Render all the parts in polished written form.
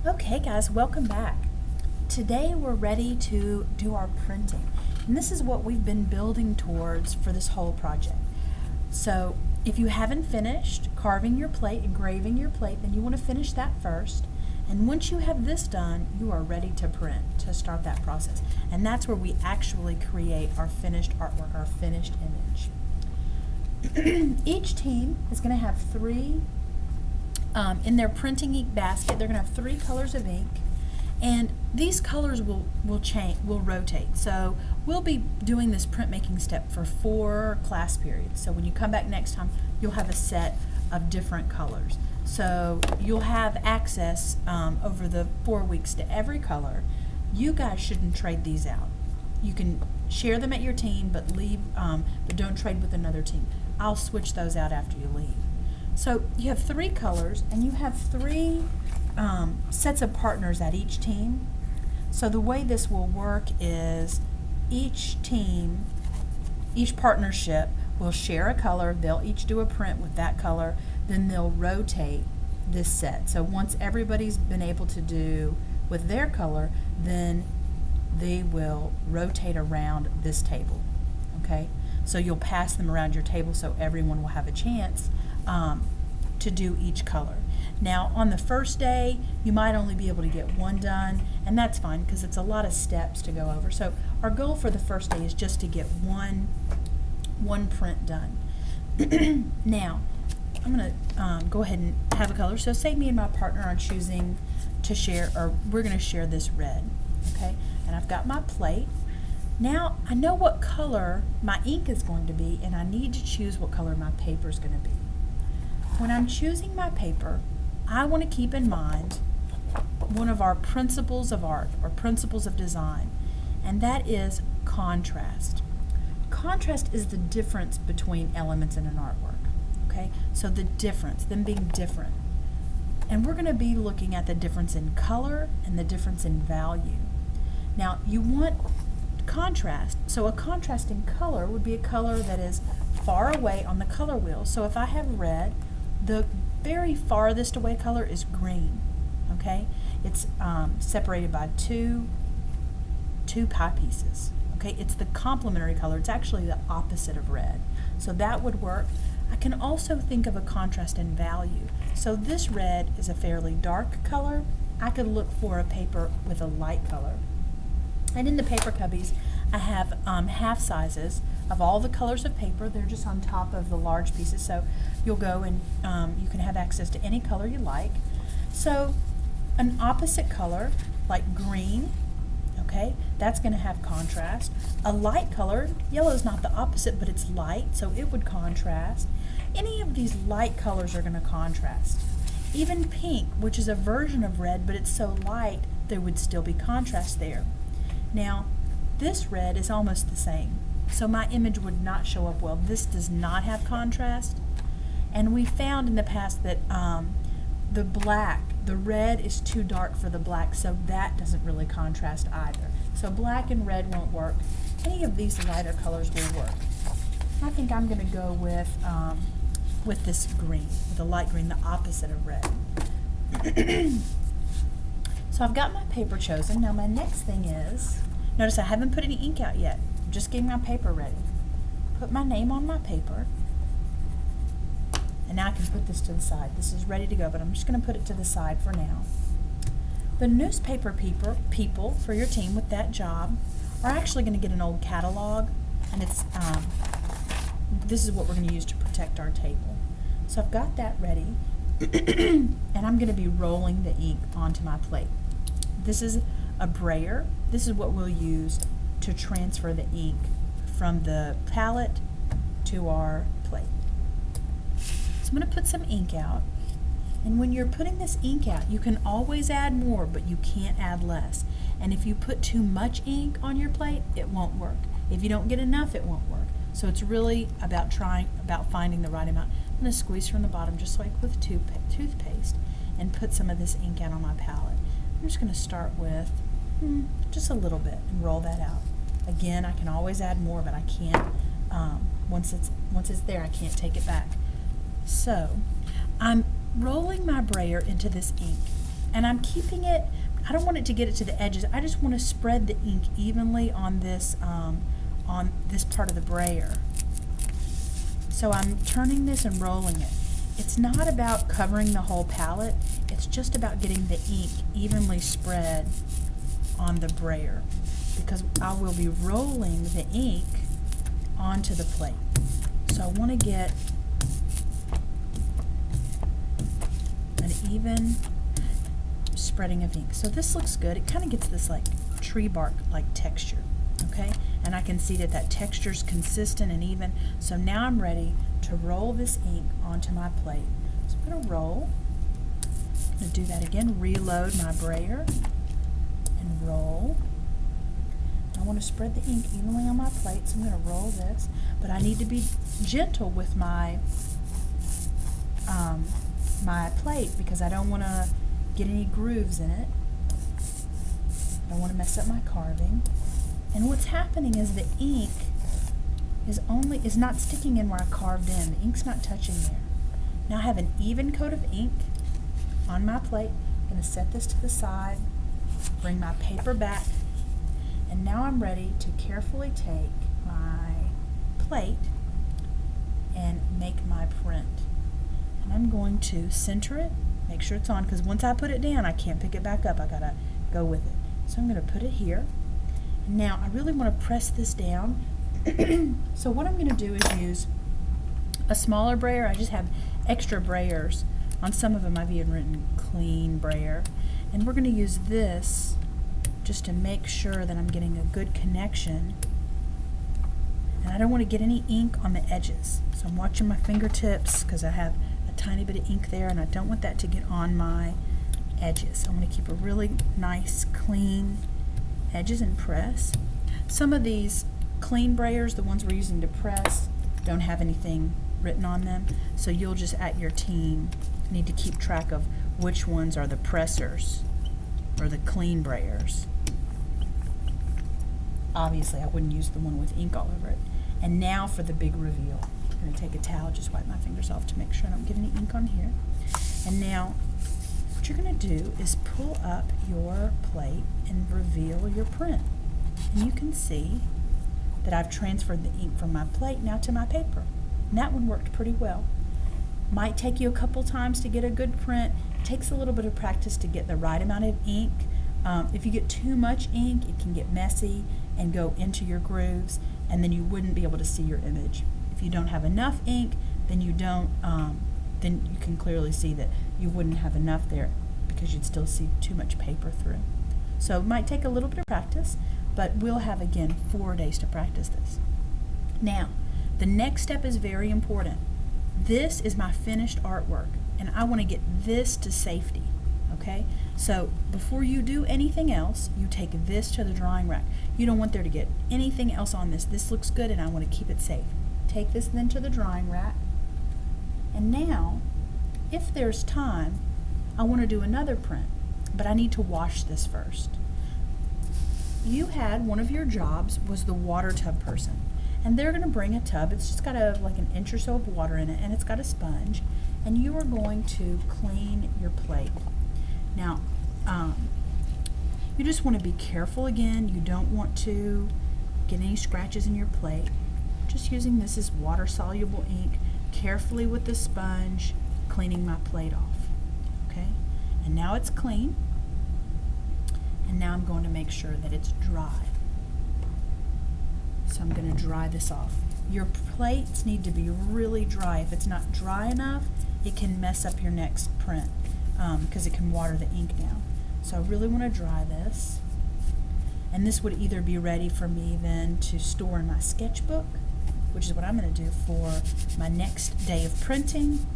Okay guys, welcome back. Today we're ready to do our printing. And this is what we've been building towards for this whole project. So if you haven't finished carving your plate, engraving your plate, then you want to finish that first. And once you have this done, you are ready to print, to start that process. And that's where we actually create our finished artwork, our finished image. Each team is going to have three in their printing ink basket. They're going to have 3 colors of ink, and these colors will rotate. So we'll be doing this printmaking step for 4 class periods. So when you come back next time, you'll have a set of different colors. So you'll have access over the 4 weeks to every color. You guys shouldn't trade these out. You can share them at your team, but but don't trade with another team. I'll switch those out after you leave. So you have 3 colors, and you have 3 sets of partners at each team. So the way this will work is each team, each partnership will share a color. They'll each do a print with that color. Then they'll rotate this set. So once everybody's been able to do with their color, then they will rotate around this table. Okay? So you'll pass them around your table so everyone will have a chance to do each color. Now on the first day you might only be able to get 1 done, and that's fine because it's a lot of steps to go over. So our goal for the first day is just to get one print done. Now I'm going to go ahead and have a color. So say me and my partner are choosing to share, or we're going to share this red. Okay, and I've got my plate. Now I know what color my ink is going to be, and I need to choose what color my paper is going to be. When I'm choosing my paper, I want to keep in mind one of our principles of art, or principles of design, and that is contrast. Contrast is the difference between elements in an artwork. Okay, so the difference, them being different. And we're going to be looking at the difference in color and the difference in value. Now you want contrast. So a contrasting color would be a color that is far away on the color wheel. So if I have red, the very farthest away color is green. Okay, it's separated by two pie pieces. Okay, it's the complementary color. It's actually the opposite of red. So that would work. I can also think of a contrast in value. So this red is a fairly dark color. I could look for a paper with a light color. And in the paper cubbies, I have half sizes of all the colors of paper. They're just on top of the large pieces. So you'll go and you can have access to any color you like. So an opposite color, like green, okay, that's going to have contrast. A light color, yellow is not the opposite, but it's light, so it would contrast. Any of these light colors are going to contrast. Even pink, which is a version of red, but it's so light, there would still be contrast there. Now, this red is almost the same, so my image would not show up well. This does not have contrast, and we found in the past that the red is too dark for the black, so that doesn't really contrast either. So black and red won't work. Any of these lighter colors will work. I think I'm going to go with this green, with a light green, the opposite of red. So I've got my paper chosen. Now my next thing is, notice I haven't put any ink out yet. I'm just getting my paper ready. Put my name on my paper. And now I can put this to the side. This is ready to go, but I'm just going to put it to the side for now. The newspaper people for your team with that job are actually going to get an old catalog, and it's this is what we're going to use to protect our table. So I've got that ready, and I'm going to be rolling the ink onto my plate. This is a brayer. This is what we'll use to transfer the ink from the palette to our plate. So I'm going to put some ink out, and when you're putting this ink out, you can always add more, but you can't add less. And if you put too much ink on your plate, it won't work. If you don't get enough, it won't work. So it's really about finding the right amount. I'm going to squeeze from the bottom just like with toothpaste and put some of this ink out on my palette. I'm just going to start with just a little bit and roll that out. Again, I can always add more, but I can't, once it's there, I can't take it back. So I'm rolling my brayer into this ink, And I'm keeping it, I don't want it to get it to the edges. I just want to spread the ink evenly on this part of the brayer. So I'm turning this and rolling it. It's not about covering the whole palette. It's just about getting the ink evenly spread on the brayer, because I will be rolling the ink onto the plate. So I want to get an even spreading of ink. So this looks good. It kind of gets this like tree bark like texture, okay? And I can see that that texture is consistent and even. So now I'm ready to roll this ink onto my plate. So I'm going to roll. I'm going to do that again. Reload my brayer and roll. I want to spread the ink evenly on my plate, so I'm going to roll this. But I need to be gentle with my my plate, because I don't want to get any grooves in it. I don't want to mess up my carving. And what's happening is the ink is not sticking in where I carved in. The ink's not touching there. Now I have an even coat of ink on my plate. I'm going to set this to the side, bring my paper back, and now I'm ready to carefully take my plate and make my print. And I'm going to center it, make sure it's on, because once I put it down, I can't pick it back up. I gotta go with it. So I'm going to put it here. And now I really want to press this down. So what I'm going to do is use a smaller brayer. I just have extra brayers. On some of them I've even written clean brayer. And we're going to use this just to make sure that I'm getting a good connection. And I don't want to get any ink on the edges. So I'm watching my fingertips, because I have a tiny bit of ink there, and I don't want that to get on my edges. So I'm going to keep a really nice, clean edges and press. Some of these clean brayers, the ones we're using to press, don't have anything written on them. So you'll just, at your team, need to keep track of which ones are the pressers or the clean brayers. Obviously, I wouldn't use the one with ink all over it. And now for the big reveal. I'm going to take a towel, just wipe my fingers off to make sure I don't get any ink on here. And now, what you're going to do is pull up your plate and reveal your print. And you can see that I've transferred the ink from my plate now to my paper. And that one worked pretty well. Might take you a couple times to get a good print. It takes a little bit of practice to get the right amount of ink. If you get too much ink, it can get messy and go into your grooves, and then you wouldn't be able to see your image. If you don't have enough ink, then you can clearly see that you wouldn't have enough there, because you'd still see too much paper through. So it might take a little bit of practice, but we'll have, again, 4 days to practice this. Now, the next step is very important. This is my finished artwork, and I want to get this to safety, okay? So before you do anything else, you take this to the drying rack. You don't want there to get anything else on this. This looks good, and I want to keep it safe. Take this then to the drying rack. And now, if there's time, I want to do another print, but I need to wash this first. You had one of your jobs was the water tub person, and they're going to bring a tub. It's just got like an inch or so of water in it, and it's got a sponge, and you are going to clean your plate. Now, you just want to be careful again. You don't want to get any scratches in your plate. Just using this as water-soluble ink, carefully with the sponge, cleaning my plate off. Okay? And now it's clean. And now I'm going to make sure that it's dry. So I'm going to dry this off. Your plates need to be really dry. If it's not dry enough, it can mess up your next print, because it can water the ink down. So I really want to dry this. And this would either be ready for me then to store in my sketchbook, which is what I'm going to do for my next day of printing,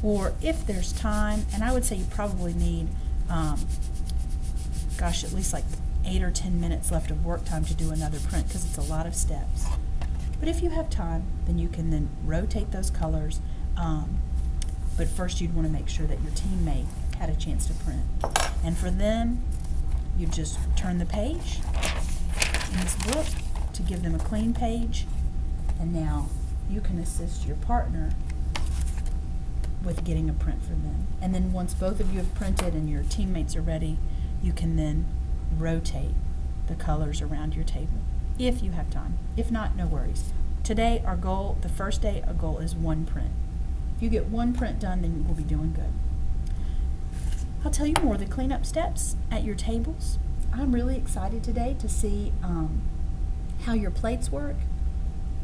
or if there's time, and I would say you probably need, at least like 8 or 10 minutes left of work time to do another print, because it's a lot of steps. But if you have time, then you can then rotate those colors. But first you'd want to make sure that your teammate had a chance to print. And for them, you just turn the page in this book to give them a clean page. And now you can assist your partner with getting a print for them. And then once both of you have printed and your teammates are ready, you can then rotate the colors around your table if you have time. If not, no worries. Today, our goal, the first day, our goal is 1 print. If you get 1 print done, then we'll be doing good. I'll tell you more of the cleanup steps at your tables. I'm really excited today to see how your plates work,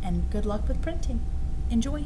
and good luck with printing. Enjoy.